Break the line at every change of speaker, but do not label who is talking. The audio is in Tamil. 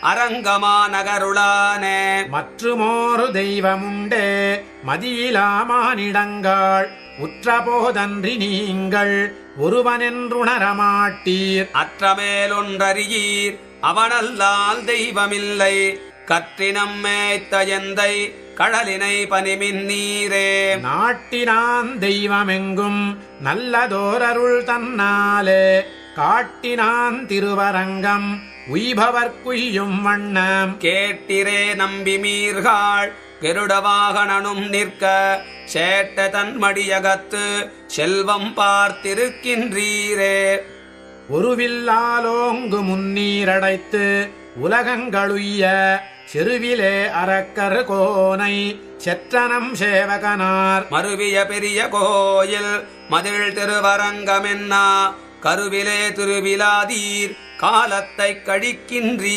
அரங்கமா நகருளானே.
மற்றுமோரு தெய்வமுண்டே மதியிலாமானிடங்கள் உற்றபோதன்றி நீங்கள் ஒருவனென்றுணரமாட்டீர்.
அற்றமேலொன்றறியீர் அவனல்லால் தெய்வமில்லை. கற்றினம் மேய்த்த எந்தை கடலினை பனிமின் நீரே.
நாட்டினான் தெய்வமெங்கும் நல்லதோரருள் தன்னாலே காட்டினான் திருவரங்கம் உய்பவர்க்குய்யும் வண்ணம்.
கேட்டிரே நம்பி மீர்காள் கெருடவாகனனும் நிற்க சேட்ட தன்மடியகத்து செல்வம் பார்த்திருக்கின்றீரே.
ஒருவில்லாலோங்கு முன்னீரடைத்து உலகங்களுய்ய செருவிலே அரக்கர் கோனை செற்றனம் சேவகனார்.
மருவிய பெரிய கோயில் மதில் திருவரங்கமென்னா கருவிலே திருவிழாதீர் காலத்தை கழிக்கின்றீர்.